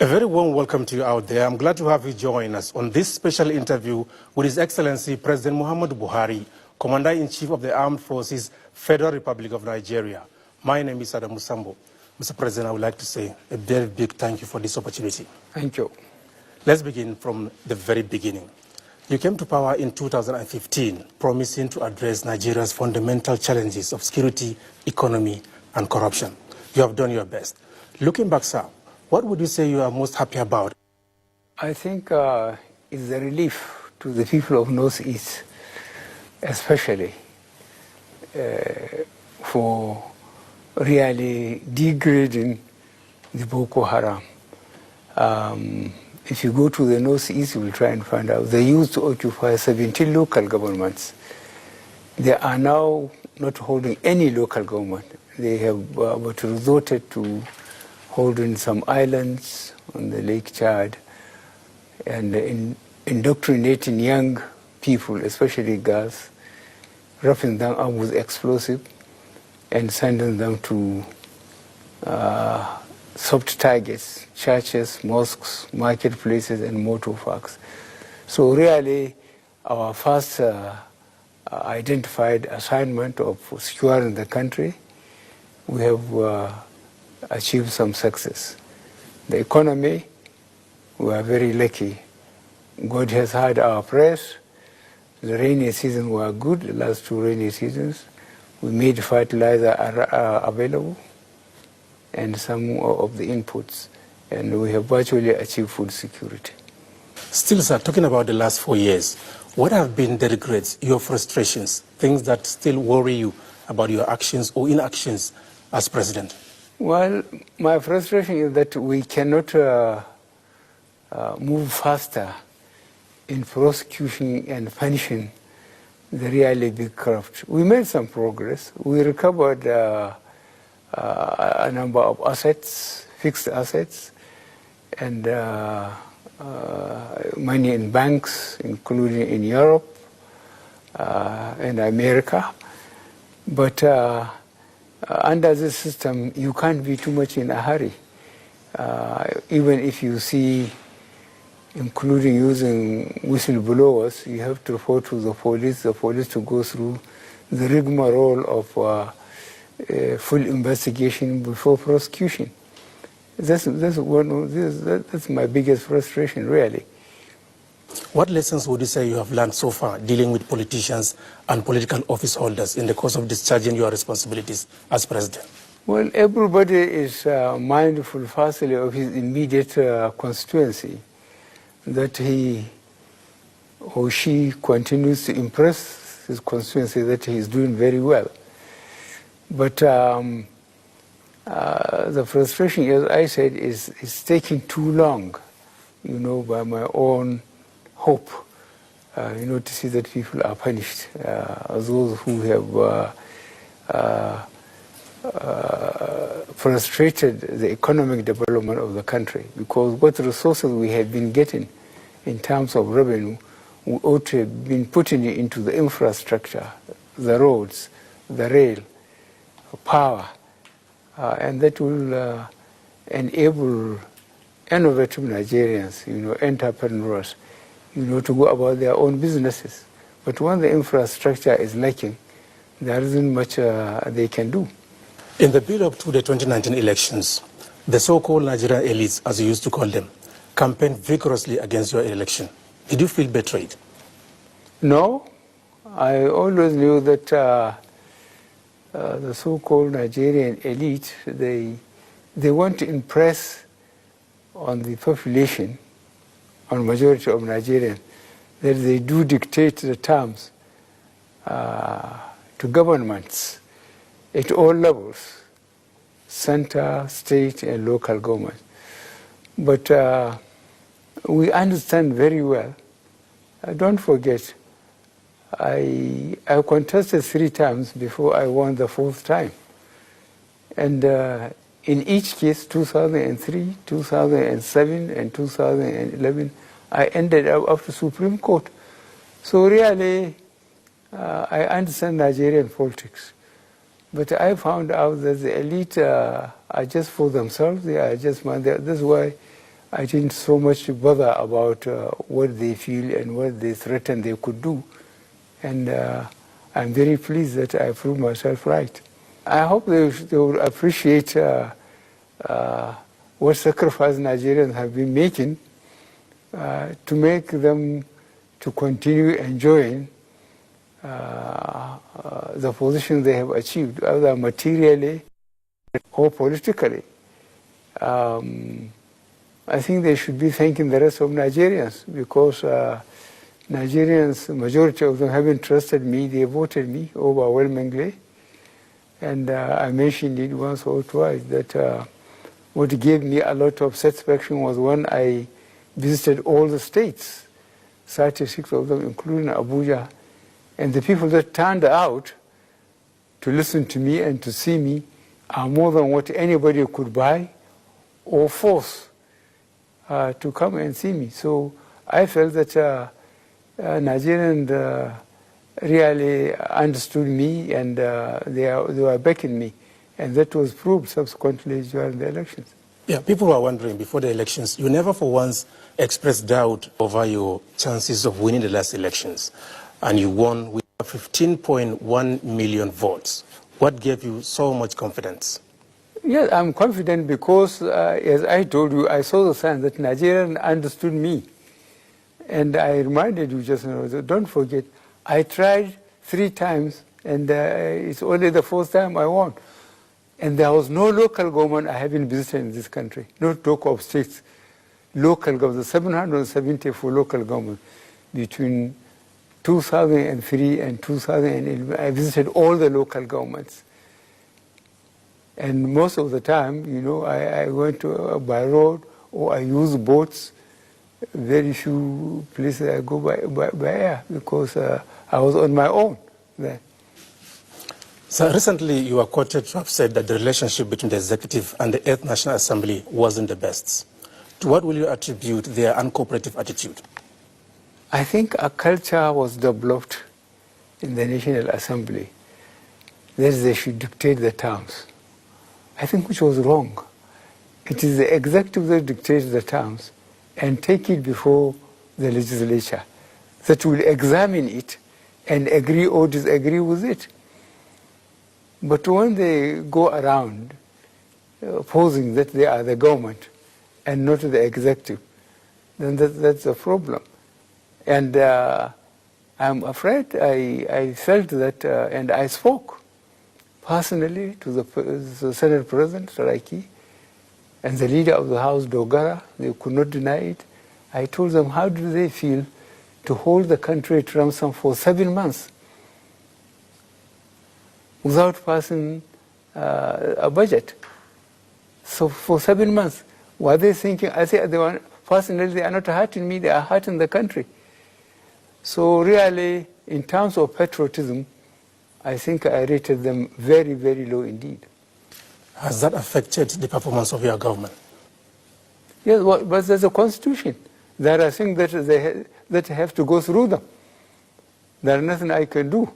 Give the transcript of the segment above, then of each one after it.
A very warm welcome to you out there. I'm glad to have you join us on this special interview with His Excellency President Muhammadu Buhari, Commander-in-Chief of the Armed Forces, Federal Republic of Nigeria. My name is Adamu Sambo. Mr. President, I would like to say a very big thank you for this opportunity. Thank you. Let's begin from the very beginning. You came to power in 2015, promising to address Nigeria's fundamental challenges of security, economy, and corruption. You have done your best. Looking back, sir, what would you say you are most happy about? I think it's a relief to the people of Northeast, especially for really degrading the Boko Haram. If you go to the Northeast, you will try and find out. They used to occupy 17 local governments. They are now not holding any local government. They have but resorted to holding some islands on the Lake Chad and indoctrinating young people, especially girls, roughing them up with explosives and sending them to soft targets, churches, mosques, marketplaces, and motor parks. So really, our first identified assignment of securing the country, we have achieved some success. The economy, we are very lucky. God has heard our prayers. The rainy season were good, the last two rainy seasons. We made fertilizer available and some of the inputs, and we have virtually achieved food security. Still, sir, talking about the last 4 years, what have been the regrets, your frustrations, things that still worry you about your actions or inactions as president? Well, my frustration is that we cannot move faster in prosecution and punishing the really big corrupt. We made some progress. We recovered a number of assets, fixed assets, and money in banks, including in Europe and America. But under this system, you can't be too much in a hurry. Even if you see, including using whistleblowers, you have to report to the police to go through the rigmarole of full investigation before prosecution. That's my biggest frustration, really. What lessons would you say you have learned so far dealing with politicians and political office holders in the course of discharging your responsibilities as president? Well, everybody is mindful, firstly, of his immediate constituency, that he or she continues to impress his constituency that he is doing very well. But the frustration, as I said, is taking too long, by my own hope, to see that people are punished, those who have frustrated the economic development of the country. Because what resources we have been getting in terms of revenue, we ought to have been putting it into the infrastructure, the roads, the rail, power, and that will enable innovative Nigerians, entrepreneurs, to go about their own businesses. But when the infrastructure is lacking, there isn't much they can do. In the build-up to the 2019 elections, the so-called Nigerian elites, as you used to call them, campaigned vigorously against your election. Did you feel betrayed? No. I always knew that the so-called Nigerian elite, they want to impress on the population, on majority of Nigerians, that they do dictate the terms to governments at all levels, center, state, and local government. But we understand very well. Don't forget, I contested 3 times before I won the 4th time. And in each case, 2003, 2007, and 2011, I ended up to Supreme Court. So really, I understand Nigerian politics. But I found out that the elite are just for themselves. They are just, that's why I didn't so much bother about what they feel and what they threaten they could do. And I'm very pleased that I proved myself right. I hope they will appreciate what sacrifice Nigerians have been making to make them to continue enjoying the position they have achieved, either materially or politically. I think they should be thanking the rest of Nigerians, because Nigerians, majority of them haven't trusted me. They voted me overwhelmingly. And I mentioned it once or twice that what gave me a lot of satisfaction was when I visited all the states, 36 of them, including Abuja. And the people that turned out to listen to me and to see me are more than what anybody could buy or force to come and see me. So I felt that Nigerians really understood me, and they were backing me. And that was proved subsequently during the elections. Yeah, people were wondering before the elections, you never for once expressed doubt over your chances of winning the last elections. And you won with 15.1 million votes. What gave you so much confidence? Yes, I'm confident because, as I told you, I saw the sign that Nigerians understood me. And I reminded you just now, don't forget, I tried 3 times, and it's only the 4th time I won. And there was no local government I haven't visited in this country, no talk of states. Local government, 774 local government between 2003 and 2011. I visited all the local governments. And most of the time, you know, I went by road or I used boats. Very few places I go by air, because I was on my own then. So recently you were quoted to have said that the relationship between the executive and the 8th National Assembly wasn't the best. To what will you attribute their uncooperative attitude? I think a culture was developed in the National Assembly that they should dictate the terms. I think which was wrong. It is the executive that dictates the terms and take it before the legislature that will examine it and agree or disagree with it. But when they go around posing that they are the government and not the executive, then that's a problem. And I'm afraid I felt that, and I spoke personally to the Senate President, Saraki, and the leader of the House, Dogara. They could not deny it. I told them, how do they feel to hold the country at ransom for 7 months without passing a budget? So for 7 months, were they thinking? I said, personally, they are not hurting me, they are hurting the country. So really, in terms of patriotism, I think I rated them very, very low indeed. Has that affected the performance of your government? Yes, well, but there's a constitution. There are things that have to go through them. There's nothing I can do.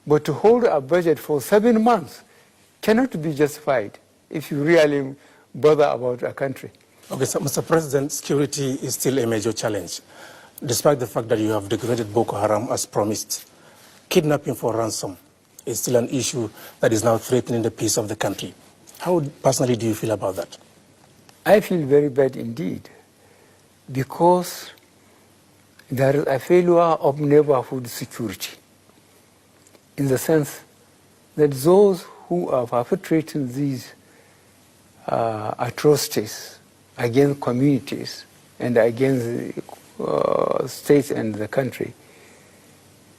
But to hold a budget for 7 months cannot be justified if you really bother about a country. Okay, so Mr. President, security is still a major challenge. Despite the fact that you have degraded Boko Haram as promised, kidnapping for ransom is still an issue that is now threatening the peace of the country. How personally do you feel about that? I feel very bad indeed, because there is a failure of neighborhood security, in the sense that those who are perpetrating these atrocities against communities and against states and the country,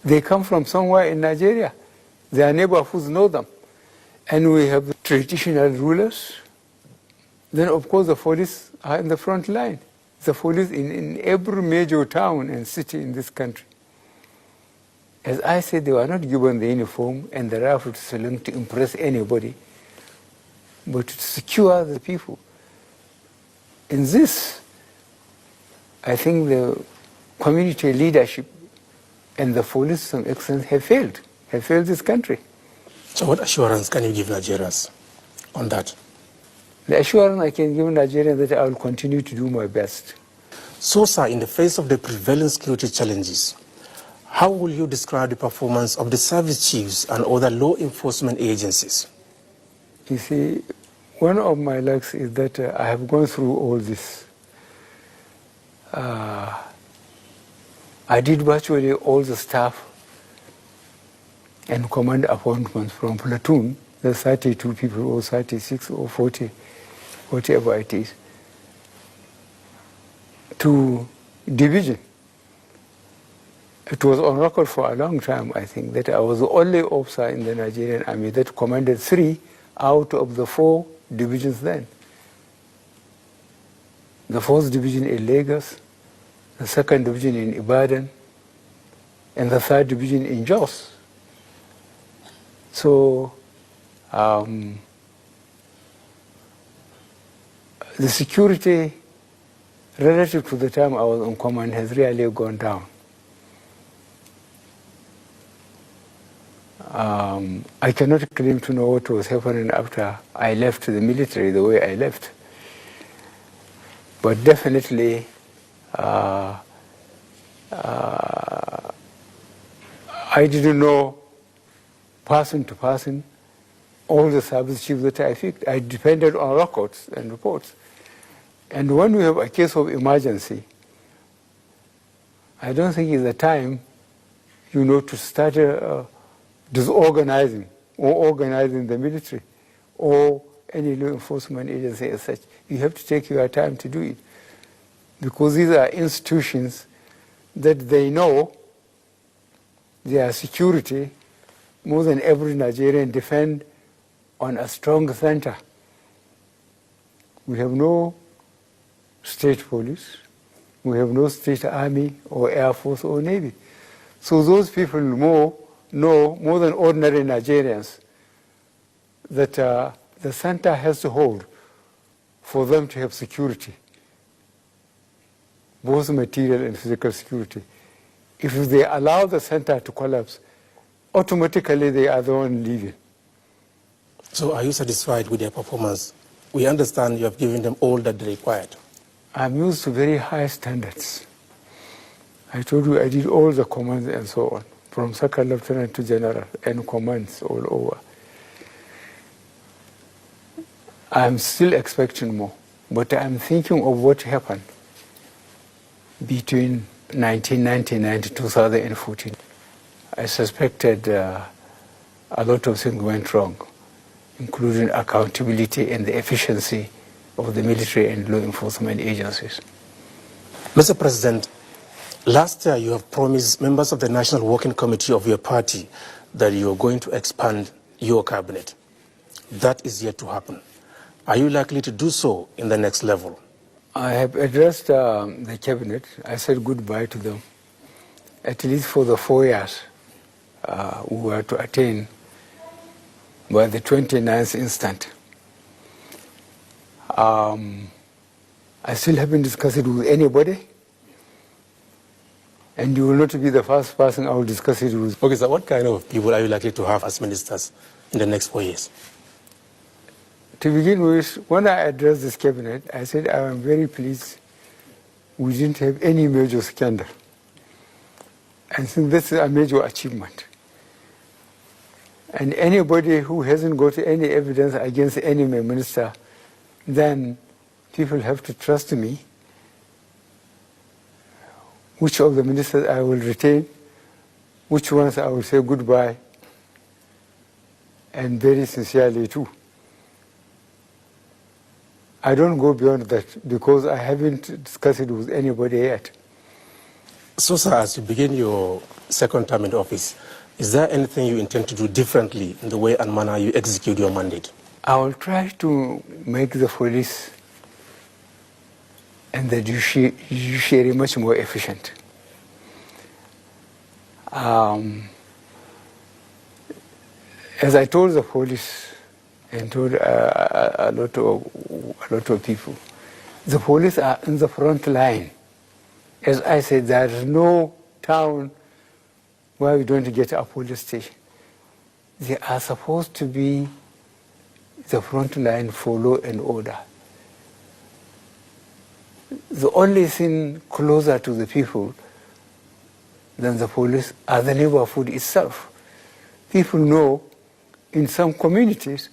they come from somewhere in Nigeria. Their neighborhoods know them. And we have traditional rulers. Then, of course, the police are in the front line. The police in every major town and city in this country. As I said, they were not given the uniform and the rifle to salute to impress anybody, but to secure the people. In this, I think the community leadership and the police, to some extent, have failed this country. So what assurance can you give Nigerians on that? The assurance I can give Nigerians that I will continue to do my best. So, sir, in the face of the prevailing security challenges, how will you describe the performance of the service chiefs and other law enforcement agencies? You see, one of my lucks is that I have gone through all this. I did virtually all the staff and command appointments from platoon, the 32 people or 36 or 40, whatever it is, to division. It was on record for a long time, I think, that I was the only officer in the Nigerian army that commanded 3 out of the 4 divisions then. The 4th division in Lagos, the 2nd division in Ibadan, and the 3rd division in Jos. So the security relative to the time I was on command has really gone down. I cannot claim to know what was happening after I left the military the way I left. But definitely, I didn't know person to person all the service chiefs that I picked. I depended on records and reports. And when we have a case of emergency, I don't think it's the time, to start disorganizing or organizing the military or any law enforcement agency as such. You have to take your time to do it, because these are institutions that they know their security more than every Nigerian depend on a strong center. We have no state police, we have no state army or air force or navy. So those people know more than ordinary Nigerians that the center has to hold for them to have security, both material and physical security. If they allow the center to collapse, automatically they are the one leaving. So are you satisfied with their performance? We understand you have given them all that they required. I'm used to very high standards. I told you I did all the commands and so on, from second lieutenant to general, and commands all over. I'm still expecting more, but I'm thinking of what happened between 1999 to 2014. I suspected a lot of things went wrong, including accountability and the efficiency of the military and law enforcement agencies. Mr. President, last year you have promised members of the National Working Committee of your party that you are going to expand your cabinet. That is yet to happen. Are you likely to do so in the next level? I have addressed the cabinet. I said goodbye to them, at least for the 4 years we were to attain by the 29th instant. I still haven't discussed it with anybody, and you will not be the first person I will discuss it with. Okay, so what kind of people are you likely to have as ministers in the next 4 years? To begin with, when I addressed this cabinet, I said I am very pleased we didn't have any major scandal. I think this is a major achievement. And anybody who hasn't got any evidence against any minister, then people have to trust me. Which of the ministers I will retain, which ones I will say goodbye, and very sincerely too. I don't go beyond that because I haven't discussed it with anybody yet. So, sir, as you begin your second term in office, is there anything you intend to do differently in the way and manner you execute your mandate? I will try to make the police and the judiciary much more efficient. As I told the police and told a lot of people, the police are in the front line. As I said, there is no town where we don't get a police station. They are supposed to be the front line for law and order. The only thing closer to the people than the police are the neighborhood itself. People know in some communities,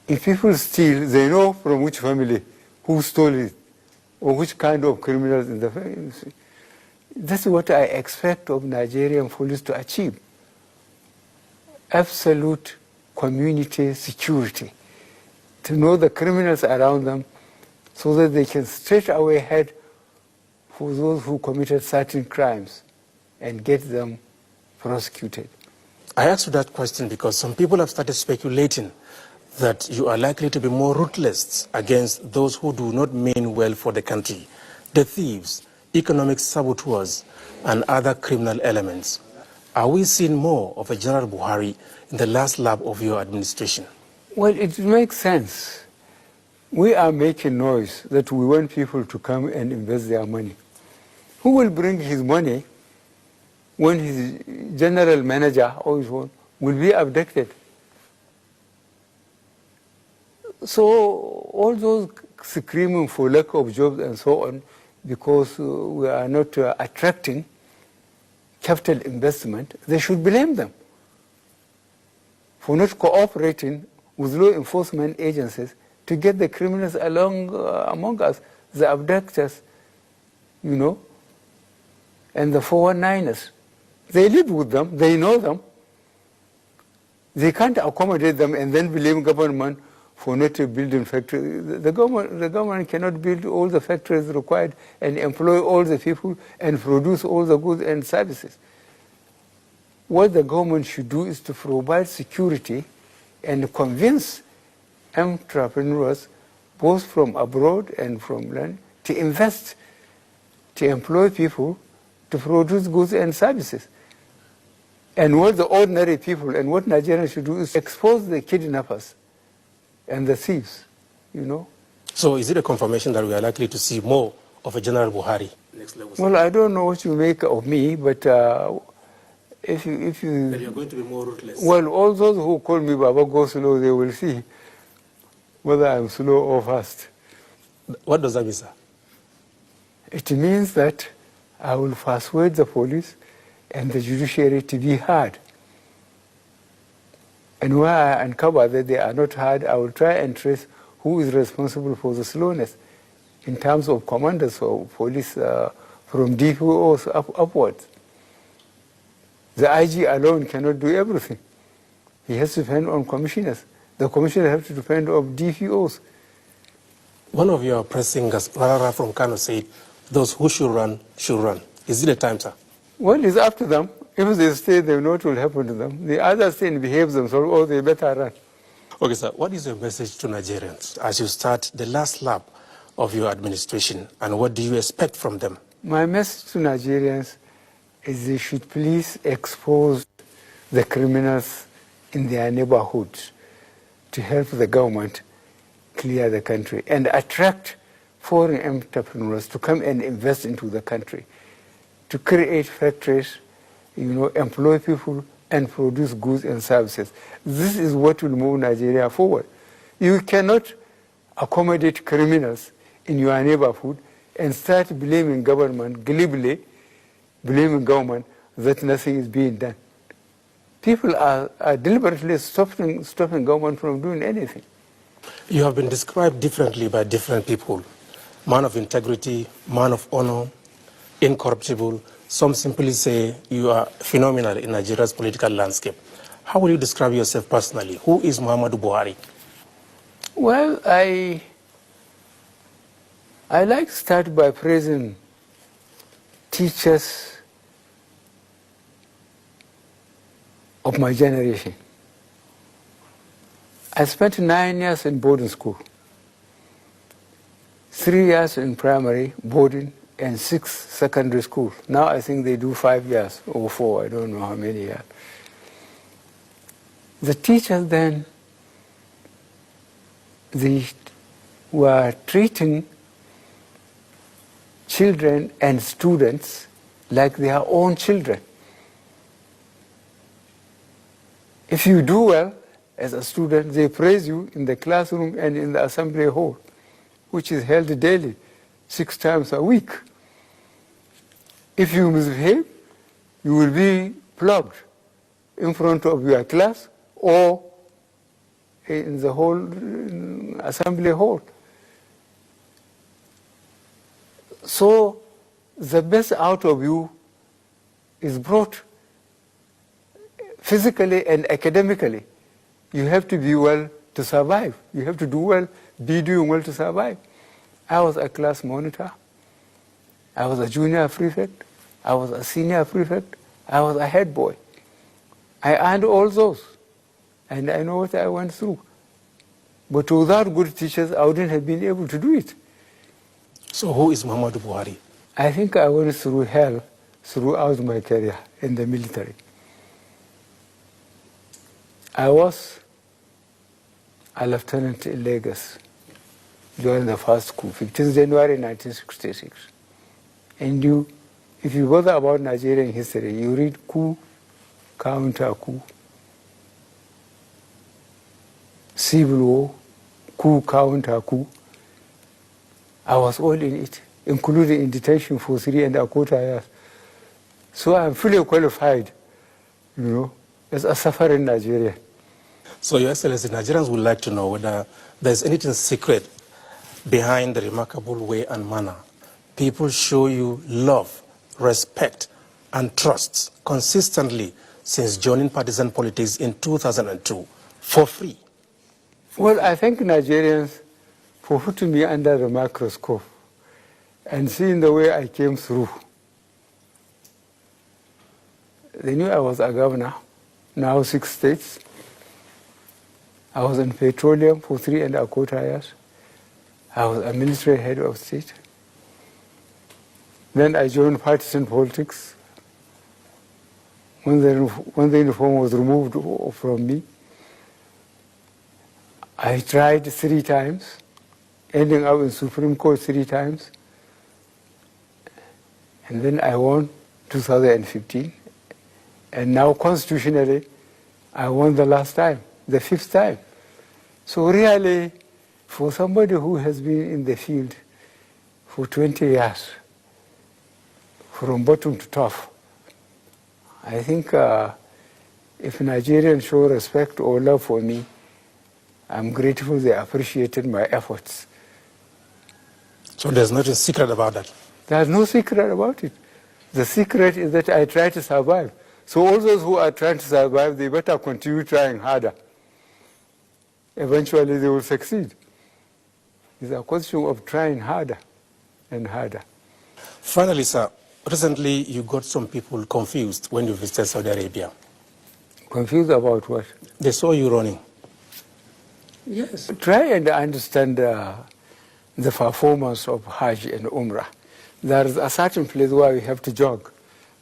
if people steal, they know from which family, who stole it, or which kind of criminals in the family. That's what I expect of Nigerian police to achieve. Absolute community security. To know the criminals around them so that they can straight away head for those who committed certain crimes and get them prosecuted. I asked you that question because some people have started speculating that you are likely to be more ruthless against those who do not mean well for the country, the thieves, economic saboteurs, and other criminal elements. Are we seeing more of a General Buhari in the last lap of your administration? Well, it makes sense. We are making noise that we want people to come and invest their money. Who will bring his money when his general manager or his own will be abducted? So all those screaming for lack of jobs and so on, because we are not attracting capital investment, they should blame them for not cooperating with law enforcement agencies to get the criminals along among us, the abductors, you know, and the 419ers. They live with them, they know them. They can't accommodate them and then blame government for not building factories. The government cannot build all the factories required and employ all the people and produce all the goods and services. What the government should do is to provide security and convince entrepreneurs, both from abroad and from land, to invest, to employ people, to produce goods and services. And what the ordinary people and what Nigerians should do is expose the kidnappers and the thieves, you know. So is it a confirmation that we are likely to see more of a General Buhari next level? Well, I don't know what you make of me, but if you... That you're going to be more ruthless. Well, all those who call me Baba go slow, they will see whether I'm slow or fast. What does that mean, sir? It means that I will persuade the police and the judiciary to be hard. And where I uncover that they are not hard, I will try and trace who is responsible for the slowness in terms of commanders of police from DPOs upwards. The IG alone cannot do everything. He has to depend on commissioners. The commissioners have to depend on DPOs. One of your press singers, Rara from Kano, said, those who should run, should run. Is it a time, sir? Well, it's up to them. If they stay, they know what will happen to them. The others stay and behave themselves, or they better run. Okay, sir. What is your message to Nigerians as you start the last lap of your administration, and what do you expect from them? My message to Nigerians is they should please expose the criminals in their neighborhoods to help the government clear the country and attract foreign entrepreneurs to come and invest into the country, to create factories, you know, employ people and produce goods and services. This is what will move Nigeria forward. You cannot accommodate criminals in your neighborhood and start blaming government, glibly blaming government that nothing is being done. People are deliberately stopping government from doing anything. You have been described differently by different people. Man of integrity, man of honor, incorruptible. Some simply say you are phenomenal in Nigeria's political landscape. How will you describe yourself personally? Who is Muhammadu Buhari? Well, I like to start by praising teachers of my generation. I spent 9 years in boarding school, 3 years in primary boarding, and 6 secondary school. Now I think they do 5 years or 4, I don't know how many years. The teachers then, they were treating children and students like their own children. If you do well, as a student, they praise you in the classroom and in the assembly hall, which is held daily, 6 times a week. If you misbehave, you will be flogged in front of your class or in the whole assembly hall. So the best out of you is brought physically and academically. You have to be well to survive. You have to do well, be doing well to survive. I was a class monitor. I was a junior prefect. I was a senior prefect. I was a head boy. I earned all those, and I know what I went through. But without good teachers, I wouldn't have been able to do it. So who is Muhammadu Buhari? I think I went through hell throughout my career in the military. I was a lieutenant in Lagos during the first coup, 15th January 1966. And if you bother about Nigerian history, you read coup, counter-coup, civil war, coup, counter-coup. I was all in it, including in detention for 3¼ years. So I'm fully qualified, as a suffering Nigerian. So, Your Excellency, Nigerians would like to know whether there's anything secret behind the remarkable way and manner people show you love, respect, and trust consistently since joining partisan politics in 2002 for free. Well, I thank Nigerians for putting me under the microscope and seeing the way I came through. They knew I was a governor, now 6 states. I was in petroleum for 3¼ years. I was a military head of state. Then I joined partisan politics when the uniform was removed from me. I tried 3 times, ending up in Supreme Court 3 times. And then I won 2015. And now constitutionally, I won the last time, the 5th time. So really, for somebody who has been in the field for 20 years, from bottom to top, I think if Nigerians show respect or love for me, I'm grateful they appreciated my efforts. So there's nothing secret about that? There's no secret about it. The secret is that I try to survive. So all those who are trying to survive, they better continue trying harder. Eventually they will succeed. It's a question of trying harder and harder. Finally, sir, recently you got some people confused when you visited Saudi Arabia. Confused about what? They saw you running. Yes. Try and understand the performance of Hajj and Umrah. There is a certain place where we have to jog.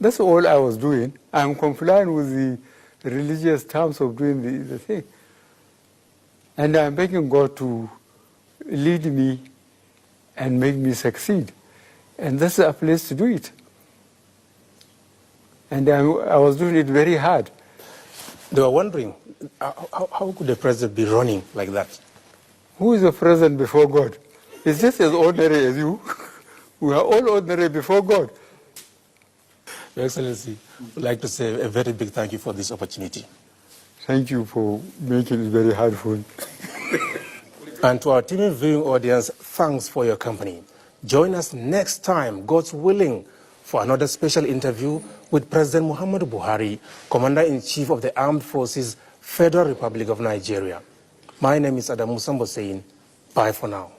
That's all I was doing. I'm complying with the religious terms of doing the thing. And I'm begging God to lead me and make me succeed. And that's a place to do it. And I was doing it very hard. They were wondering, how could the president be running like that? Who is the president before God? It's just as ordinary as you. We are all ordinary before God. Your Excellency, I'd like to say a very big thank you for this opportunity. Thank you for making it very hard for me. And to our TV viewing audience, thanks for your company. Join us next time, God's willing, for another special interview with President Muhammadu Buhari, Commander-in-Chief of the Armed Forces, Federal Republic of Nigeria. My name is Adamu Sambo saying, bye for now.